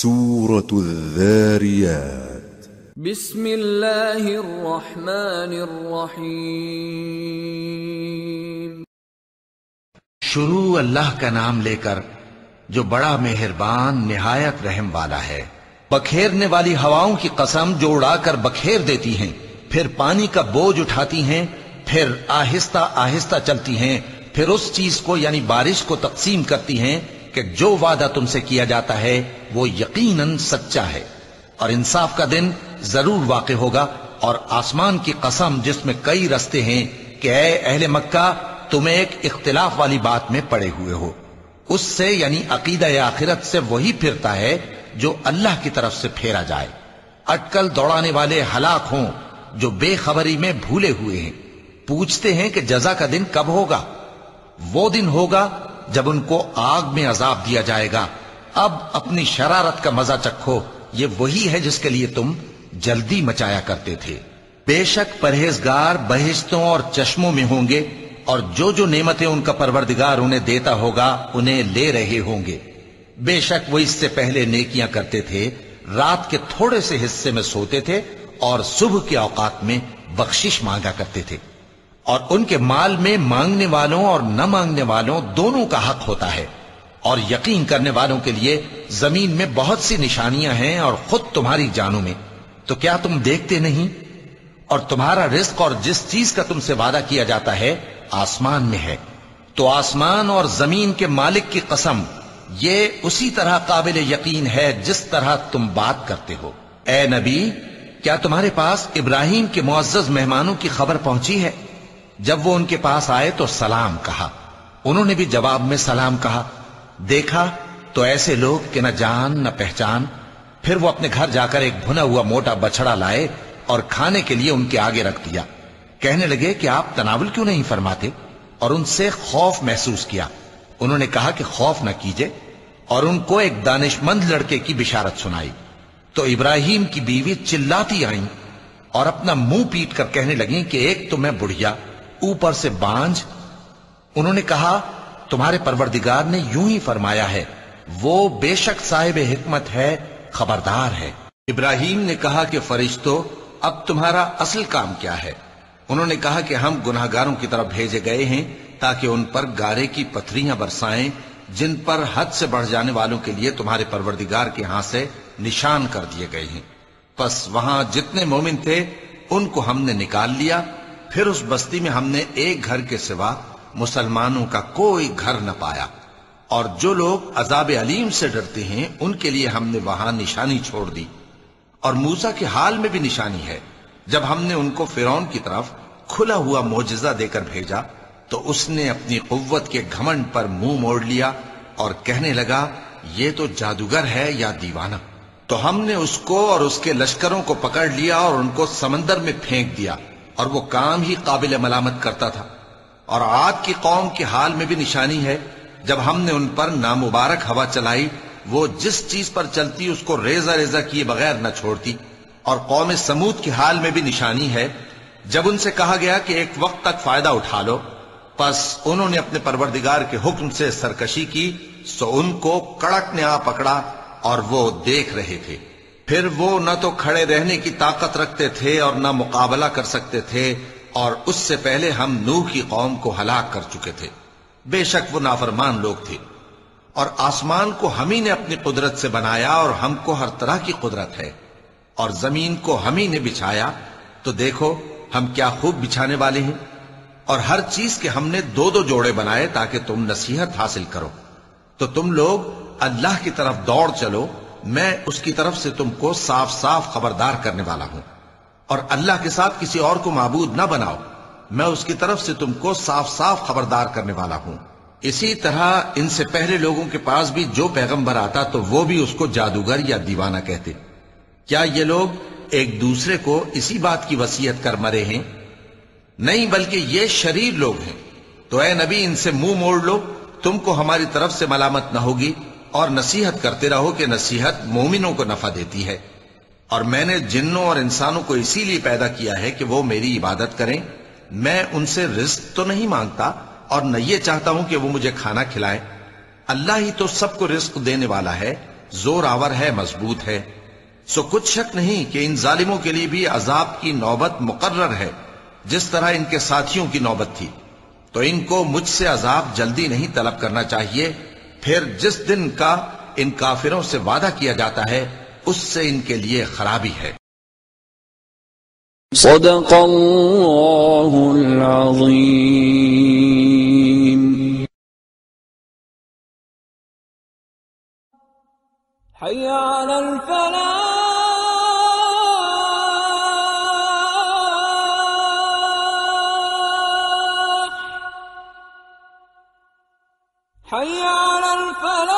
سورة الذاريات بسم اللہ الرحمن الرحیم شروع اللہ کا نام لے کر جو بڑا مہربان نہایت رحم والا ہے۔ بکھیرنے والی ہواؤں کی قسم جو اڑا کر بکھیر دیتی ہیں، پھر پانی کا بوجھ اٹھاتی ہیں، پھر آہستہ آہستہ چلتی ہیں، پھر اس چیز کو یعنی بارش کو تقسیم کرتی ہیں کہ جو وعدہ تم سے کیا جاتا ہے وہ یقیناً سچا ہے، اور انصاف کا دن ضرور واقع ہوگا۔ اور آسمان کی قسم جس میں کئی رستے ہیں کہ اے اہل مکہ تم ایک اختلاف والی بات میں پڑے ہوئے ہو، اس سے یعنی عقیدہ آخرت سے وہی پھرتا ہے جو اللہ کی طرف سے پھیرا جائے۔ اٹکل دوڑانے والے ہلاک ہوں جو بے خبری میں بھولے ہوئے ہیں، پوچھتے ہیں کہ جزا کا دن کب ہوگا؟ وہ دن ہوگا جب ان کو آگ میں عذاب دیا جائے گا۔ اب اپنی شرارت کا مزہ چکھو، یہ وہی ہے جس کے لیے تم جلدی مچایا کرتے تھے۔ بے شک پرہیزگار بہشتوں اور چشموں میں ہوں گے، اور جو جو نعمتیں ان کا پروردگار انہیں دیتا ہوگا انہیں لے رہے ہوں گے۔ بے شک وہ اس سے پہلے نیکیاں کرتے تھے، رات کے تھوڑے سے حصے میں سوتے تھے اور صبح کے اوقات میں بخشش مانگا کرتے تھے، اور ان کے مال میں مانگنے والوں اور نہ مانگنے والوں دونوں کا حق ہوتا ہے۔ اور یقین کرنے والوں کے لیے زمین میں بہت سی نشانیاں ہیں اور خود تمہاری جانوں میں، تو کیا تم دیکھتے نہیں؟ اور تمہارا رزق اور جس چیز کا تم سے وعدہ کیا جاتا ہے آسمان میں ہے، تو آسمان اور زمین کے مالک کی قسم یہ اسی طرح قابل یقین ہے جس طرح تم بات کرتے ہو۔ اے نبی، کیا تمہارے پاس ابراہیم کے معزز مہمانوں کی خبر پہنچی ہے؟ جب وہ ان کے پاس آئے تو سلام کہا، انہوں نے بھی جواب میں سلام کہا۔ دیکھا تو ایسے لوگ کہ نہ جان نہ پہچان۔ پھر وہ اپنے گھر جا کر ایک بھنا ہوا موٹا بچڑا لائے اور کھانے کے لیے ان کے آگے رکھ دیا۔ کہنے لگے کہ آپ تناول کیوں نہیں فرماتے؟ اور ان سے خوف محسوس کیا۔ انہوں نے کہا کہ خوف نہ کیجے، اور ان کو ایک دانشمند لڑکے کی بشارت سنائی۔ تو ابراہیم کی بیوی چلاتی آئیں اور اپنا منہ پیٹ کر کہنے لگیں کہ ایک تو میں بڑھیا، اوپر سے بانجھ۔ انہوں نے کہا تمہارے پروردگار نے یوں ہی فرمایا ہے، وہ بے شک صاحب حکمت ہے، خبردار ہے۔ ابراہیم نے کہا کہ فرشتو، اب تمہارا اصل کام کیا ہے؟ انہوں نے کہا کہ ہم گناہگاروں کی طرف بھیجے گئے ہیں تاکہ ان پر گارے کی پتھریاں برسائیں جن پر حد سے بڑھ جانے والوں کے لیے تمہارے پروردگار کے ہاں سے نشان کر دیے گئے ہیں۔ پس وہاں جتنے مومن تھے ان کو ہم نے نکال لیا، پھر اس بستی میں ہم نے ایک گھر کے سوا مسلمانوں کا کوئی گھر نہ پایا۔ اور جو لوگ عذاب علیم سے ڈرتے ہیں ان کے لیے ہم نے وہاں نشانی چھوڑ دی۔ اور موسیٰ کے حال میں بھی نشانی ہے، جب ہم نے ان کو فرعون کی طرف کھلا ہوا معجزہ دے کر بھیجا تو اس نے اپنی قوت کے گھمنڈ پر منہ موڑ لیا اور کہنے لگا یہ تو جادوگر ہے یا دیوانہ۔ تو ہم نے اس کو اور اس کے لشکروں کو پکڑ لیا اور ان کو سمندر میں پھینک دیا، اور وہ کام ہی قابل ملامت کرتا تھا۔ اور عاد کی قوم کے حال میں بھی نشانی ہے، جب ہم نے ان پر نامبارک ہوا چلائی، وہ جس چیز پر چلتی اس کو ریزہ ریزہ کیے بغیر نہ چھوڑتی۔ اور قوم سمود کے حال میں بھی نشانی ہے، جب ان سے کہا گیا کہ ایک وقت تک فائدہ اٹھا لو، پس انہوں نے اپنے پروردگار کے حکم سے سرکشی کی، سو ان کو کڑک نے آ پکڑا اور وہ دیکھ رہے تھے۔ پھر وہ نہ تو کھڑے رہنے کی طاقت رکھتے تھے اور نہ مقابلہ کر سکتے تھے، اور اس سے پہلے ہم نوح کی قوم کو ہلاک کر چکے تھے۔ بے شک وہ نافرمان لوگ تھے۔ اور آسمان کو ہم ہی نے اپنی قدرت سے بنایا، اور ہم کو ہر طرح کی قدرت ہے۔ اور زمین کو ہم ہی نے بچھایا، تو دیکھو ہم کیا خوب بچھانے والے ہیں۔ اور ہر چیز کے ہم نے دو دو جوڑے بنائے تاکہ تم نصیحت حاصل کرو۔ تو تم لوگ اللہ کی طرف دوڑ چلو، میں اس کی طرف سے تم کو صاف صاف خبردار کرنے والا ہوں۔ اور اللہ کے ساتھ کسی اور کو معبود نہ بناؤ، میں اس کی طرف سے تم کو صاف صاف خبردار کرنے والا ہوں۔ اسی طرح ان سے پہلے لوگوں کے پاس بھی جو پیغمبر آتا تو وہ بھی اس کو جادوگر یا دیوانہ کہتے۔ کیا یہ لوگ ایک دوسرے کو اسی بات کی وصیت کر مرے ہیں؟ نہیں، بلکہ یہ شریر لوگ ہیں۔ تو اے نبی ان سے منہ موڑ لو، تم کو ہماری طرف سے ملامت نہ ہوگی، اور نصیحت کرتے رہو کہ نصیحت مومنوں کو نفع دیتی ہے۔ اور میں نے جنوں اور انسانوں کو اسی لیے پیدا کیا ہے کہ وہ میری عبادت کریں۔ میں ان سے رزق تو نہیں مانگتا اور نہ یہ چاہتا ہوں کہ وہ مجھے کھانا کھلائیں۔ اللہ ہی تو سب کو رزق دینے والا ہے، زور آور ہے، مضبوط ہے۔ سو کچھ شک نہیں کہ ان ظالموں کے لیے بھی عذاب کی نوبت مقرر ہے، جس طرح ان کے ساتھیوں کی نوبت تھی۔ تو ان کو مجھ سے عذاب جلدی نہیں طلب کرنا چاہیے، پھر جس دن کا ان کافروں سے وعدہ کیا جاتا ہے اس سے ان کے لیے خرابی ہے۔ صدق اللہ العظیم۔ حی علی الفلاح، حی علی الفلاح۔